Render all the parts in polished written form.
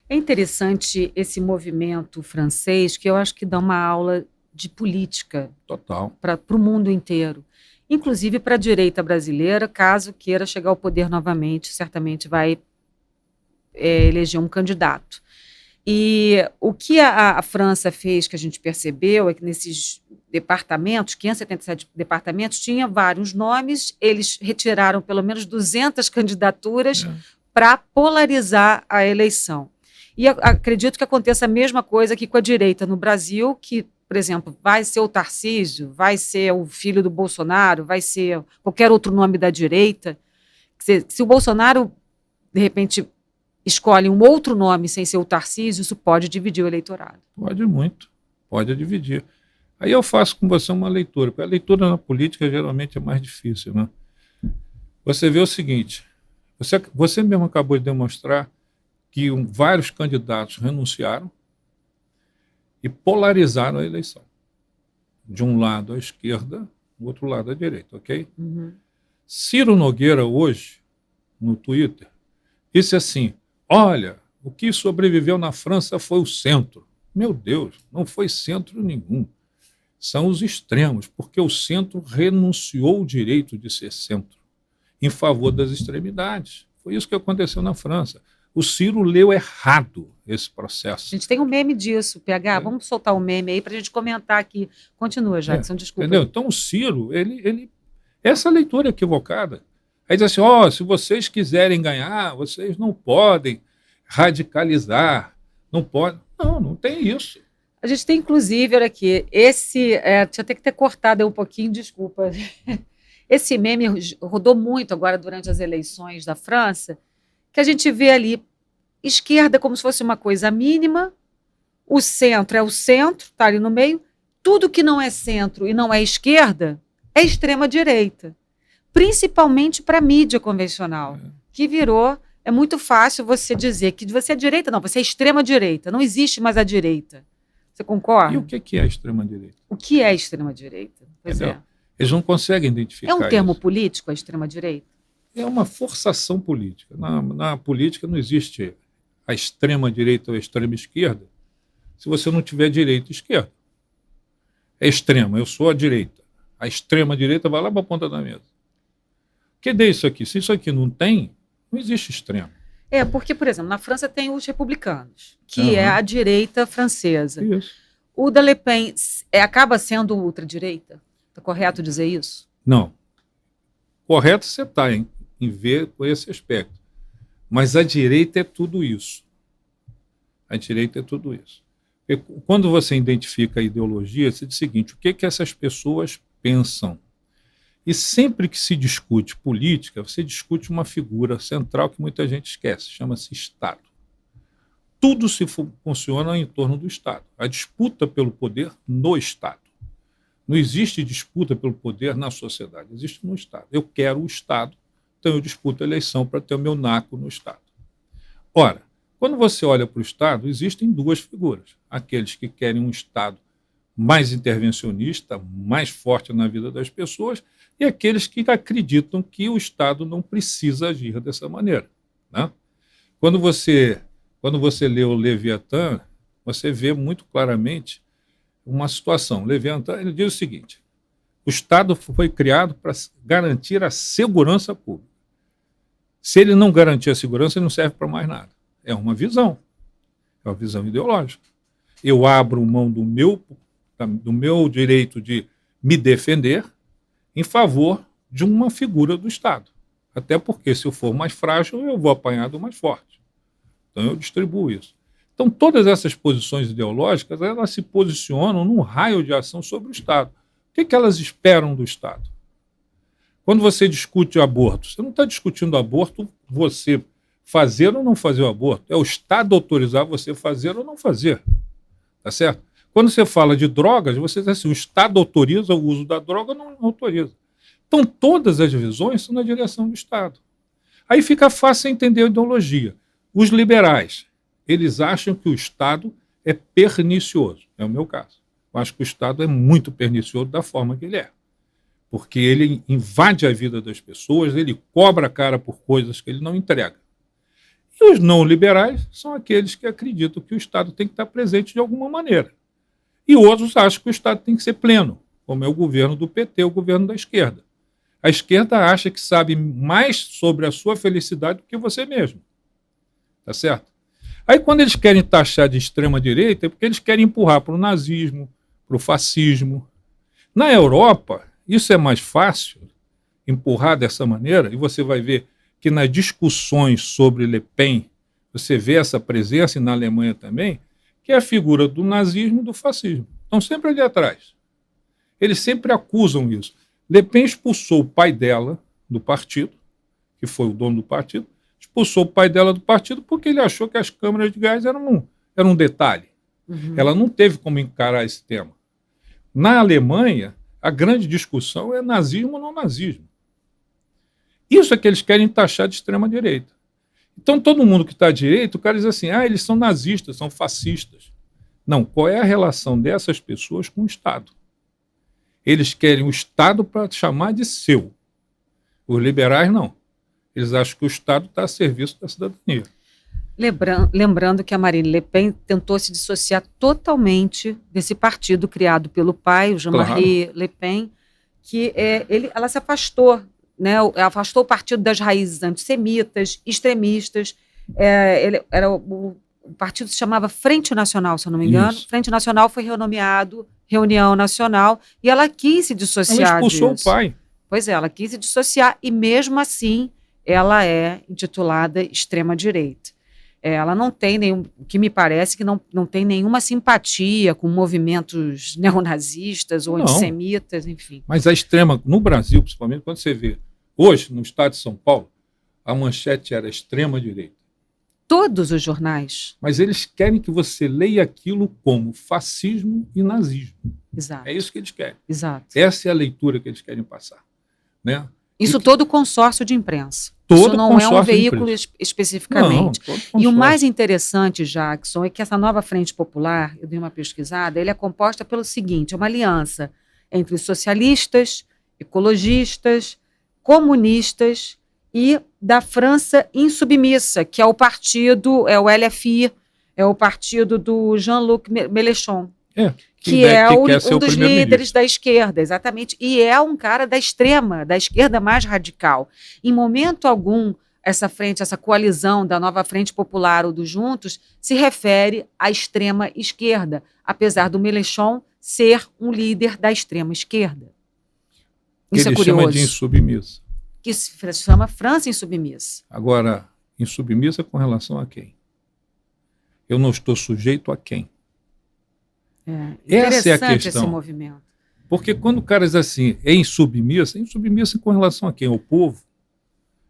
É interessante esse movimento francês, que eu acho que dá uma aula de política Total. para o mundo inteiro, inclusive para a direita brasileira, caso queira chegar ao poder novamente, certamente vai eleger um candidato. E o que a França fez, que a gente percebeu, é que nesses departamentos, 577 departamentos, tinha vários nomes, eles retiraram pelo menos 200 candidaturas É. para polarizar a eleição. E acredito que aconteça a mesma coisa aqui com a direita no Brasil, que, por exemplo, vai ser o Tarcísio, vai ser o filho do Bolsonaro, vai ser qualquer outro nome da direita. Se o Bolsonaro, de repente, escolhe um outro nome sem ser o Tarcísio, isso pode dividir o eleitorado. Pode muito, pode dividir. Aí eu faço com você uma leitura, porque a leitura na política geralmente é mais difícil, né? Você vê o seguinte, você mesmo acabou de demonstrar que vários candidatos renunciaram e polarizaram a eleição. De um lado à esquerda, do outro lado à direita, ok? Uhum. Ciro Nogueira hoje, no Twitter, disse assim, olha, o que sobreviveu na França foi o centro. Meu Deus, não foi centro nenhum. São os extremos, porque o centro renunciou o direito de ser centro em favor das extremidades. Foi isso que aconteceu na França. O Ciro leu errado esse A processo. gente tem um meme disso, PH. É, Vamos soltar um meme aí para a gente comentar aqui. Continua, Jackson, desculpa entendeu? aí. Então o Ciro, essa leitura é equivocada. Aí diz assim, ó, se vocês quiserem ganhar, vocês não podem radicalizar, não podem. Não, não tem isso. A gente tem, inclusive, olha aqui, tinha até que ter cortado aí um pouquinho, desculpa. Esse meme rodou muito agora durante as eleições da França, que a gente vê ali esquerda como se fosse uma coisa mínima, o centro é o centro, está ali no meio, tudo que não é centro e não é esquerda é extrema-direita, principalmente para a mídia convencional, que virou. É muito fácil você dizer que você é direita, não, você é extrema-direita, não existe mais a direita. Você E o concorda? que é a extrema-direita? O que é extrema-direita? Pois Entendeu? é. Eles não conseguem É um identificar termo isso. político, a extrema-direita? É uma forçação política. Na política não existe a extrema-direita ou a extrema-esquerda se você não tiver direita e esquerda. É extrema, eu sou a direita. A extrema-direita vai lá para a ponta da mesa. Que dê isso aqui? Se isso aqui não tem, não existe extremo. É, porque, por exemplo, na França tem os republicanos, que é Uhum. a direita francesa. Isso. O da Le Pen acaba sendo ultradireita? Está correto dizer isso? Não. Correto você está em ver com esse aspecto. Mas a direita é tudo isso. A direita é tudo isso. E quando você identifica a ideologia, você diz o seguinte: o que essas pessoas pensam? E sempre que se discute política, você discute uma figura central que muita gente esquece, chama-se Estado. Tudo funciona em torno do Estado. A disputa pelo poder no Estado. Não existe disputa pelo poder na sociedade, existe no Estado. Eu quero o Estado, então eu disputo a eleição para ter o meu naco no Estado. Ora, quando você olha para o Estado, existem duas figuras. Aqueles que querem um Estado mais intervencionista, mais forte na vida das pessoas, e aqueles que acreditam que o Estado não precisa agir dessa maneira. Né? Quando você lê o Leviatã, você vê muito claramente uma situação. Leviatã, ele diz o seguinte: o Estado foi criado para garantir a segurança pública. Se ele não garantir a segurança, ele não serve para mais nada. É uma visão ideológica. Eu abro mão do meu direito de me defender em favor de uma figura do Estado. Até porque, se eu for mais frágil, eu vou apanhar do mais forte. Então, eu distribuo isso. Então, todas essas posições ideológicas, elas se posicionam num raio de ação sobre o Estado. O que elas esperam do Estado? Quando você discute o aborto, você não está discutindo aborto, você fazer ou não fazer o aborto. É o Estado autorizar você fazer ou não fazer. Tá certo? Quando você fala de drogas, você diz assim, o Estado autoriza o uso da droga ou não autoriza. Então, todas as visões são na direção do Estado. Aí fica fácil entender a ideologia. Os liberais, eles acham que o Estado é pernicioso. É o meu caso. Eu acho que o Estado é muito pernicioso da forma que ele é. Porque ele invade a vida das pessoas, ele cobra a cara por coisas que ele não entrega. E os não liberais são aqueles que acreditam que o Estado tem que estar presente de alguma maneira. E outros acham que o Estado tem que ser pleno, como é o governo do PT, o governo da esquerda. A esquerda acha que sabe mais sobre a sua felicidade do que você mesmo. Tá certo? Aí, quando eles querem taxar de extrema-direita, é porque eles querem empurrar para o nazismo, para o fascismo. Na Europa, isso é mais fácil, empurrar dessa maneira, e você vai ver que nas discussões sobre Le Pen, você vê essa presença, e na Alemanha também, que é a figura do nazismo e do fascismo. Estão sempre ali atrás. Eles sempre acusam isso. Le Pen expulsou o pai dela do partido, que foi o dono do partido, expulsou o pai dela do partido porque ele achou que as câmaras de gás eram um detalhe. Uhum. Ela não teve como encarar esse tema. Na Alemanha, a grande discussão é nazismo ou não nazismo. Isso é que eles querem taxar de extrema-direita. Então, todo mundo que está à direita, o cara diz assim, eles são nazistas, são fascistas. Não, qual é a relação dessas pessoas com o Estado? Eles querem o Estado para chamar de seu. Os liberais, não. Eles acham que o Estado está a serviço da cidadania. Lembrando que a Marine Le Pen tentou se dissociar totalmente desse partido criado pelo pai, o Jean-Marie Le Pen, que ela se afastou, né, afastou o partido das raízes antissemitas, extremistas. O partido se chamava Frente Nacional, se eu não me engano. Isso. Frente Nacional foi renomeado Reunião Nacional, e ela quis se dissociar ela expulsou disso. o pai. Pois é, ela quis se dissociar, e mesmo assim ela é intitulada extrema-direita. Ela não tem nenhum, o que me parece que não tem nenhuma simpatia com movimentos neonazistas ou antissemitas, enfim. Mas a extrema, no Brasil, principalmente, quando você vê, hoje, no estado de São Paulo, a manchete era extrema-direita. Todos os jornais. Mas eles querem que você leia aquilo como fascismo e nazismo. Exato. É isso que eles querem. Exato. Essa é a leitura que eles querem passar. Né? Isso todo consórcio de imprensa. Todo isso não é um veículo especificamente. Não, e o mais interessante, Jackson, é que essa nova Frente Popular, eu dei uma pesquisada, ele é composta pelo seguinte, é uma aliança entre socialistas, ecologistas, comunistas e da França Insubmissa, que é o partido, é o LFI, é o partido do Jean-Luc Mélenchon. Que é um dos líderes da esquerda, exatamente, e é um cara da esquerda mais radical. Em momento algum, essa coalizão da nova Frente Popular ou dos Juntos se refere à extrema esquerda, apesar do Mélenchon ser um líder da extrema esquerda. Isso é curioso. Chama de insubmissa. Que se chama França Insubmissa. Agora, insubmissa com relação a quem? Eu não estou sujeito a quem? Essa é a questão. Esse movimento. Porque quando o cara diz assim, é insubmissa com relação a quem? Ao povo?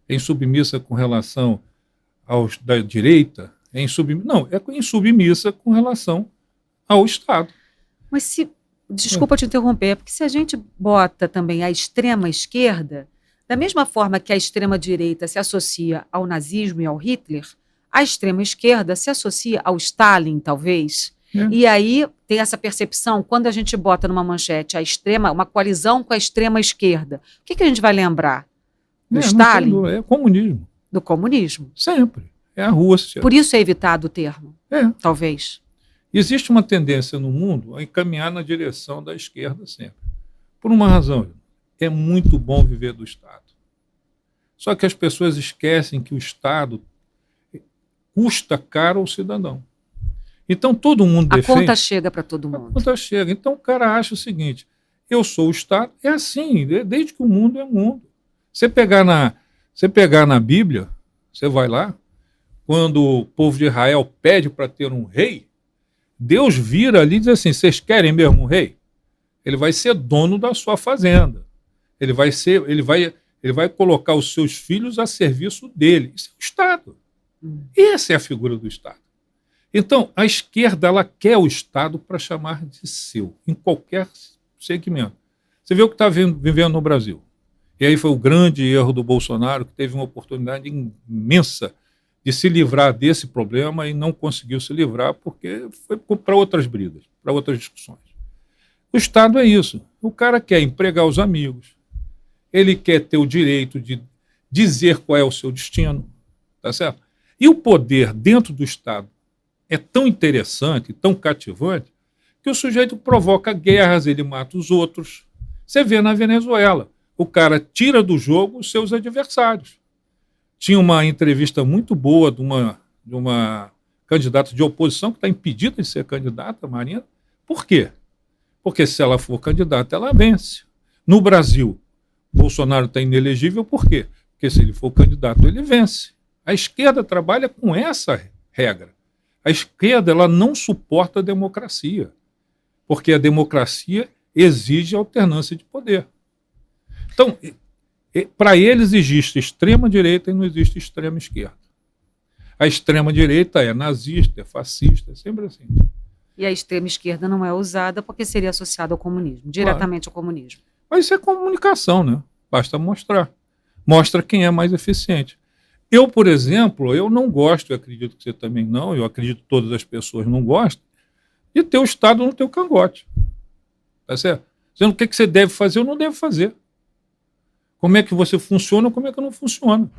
É insubmissa com relação aos da direita? Não, é insubmissa com relação ao Estado. Mas desculpa te interromper, porque se a gente bota também a extrema esquerda, da mesma forma que a extrema direita se associa ao nazismo e ao Hitler, a extrema esquerda se associa ao Stalin, talvez. E aí tem essa percepção, quando a gente bota numa manchete uma coalizão com a extrema esquerda, o que a gente vai lembrar? Do Stalin? É comunismo. Do comunismo. Sempre. É a Rússia. Por isso é evitado o termo. Talvez. Existe uma tendência no mundo a encaminhar na direção da esquerda sempre. Por uma razão. É muito bom viver do Estado. Só que as pessoas esquecem que o Estado custa caro ao cidadão. Então todo mundo defende... A conta chega para todo mundo. A conta chega. Então o cara acha o seguinte, eu sou o Estado, é assim, desde que o mundo é mundo. Você pegar na Bíblia, você vai lá, quando o povo de Israel pede para ter um rei, Deus vira ali e diz assim, vocês querem mesmo um rei? Ele vai ser dono da sua fazenda. Ele vai colocar os seus filhos a serviço dele. Isso é o Estado. Essa é a figura do Estado. Então, a esquerda ela quer o Estado para chamar de seu, em qualquer segmento. Você vê o que está vivendo no Brasil. E aí foi o grande erro do Bolsonaro, que teve uma oportunidade imensa de se livrar desse problema e não conseguiu se livrar porque foi para outras brigas, para outras discussões. O Estado é isso. O cara quer empregar os amigos, ele quer ter o direito de dizer qual é o seu destino, tá certo? E o poder dentro do Estado é tão interessante, tão cativante, que o sujeito provoca guerras, ele mata os outros. Você vê na Venezuela, o cara tira do jogo os seus adversários. Tinha uma entrevista muito boa de uma candidata de oposição que está impedida de ser candidata, Marina. Por quê? Porque se ela for candidata, ela vence. No Brasil, Bolsonaro está inelegível, por quê? Porque se ele for candidato, ele vence. A esquerda trabalha com essa regra. A esquerda ela não suporta a democracia, porque a democracia exige alternância de poder. Então, para eles existe extrema-direita e não existe extrema-esquerda. A extrema-direita é nazista, é fascista, é sempre assim. E a extrema-esquerda não é usada porque seria associada ao comunismo, diretamente ao comunismo. Mas isso é comunicação, né? Basta mostrar. Mostra quem é mais eficiente. Eu, por exemplo, eu não gosto, eu acredito que você também não, eu acredito que todas as pessoas não gostam, de ter o Estado no teu cangote. Tá certo? Dizendo o que você deve fazer ou não deve fazer. Como é que você funciona ou como é que não funciona.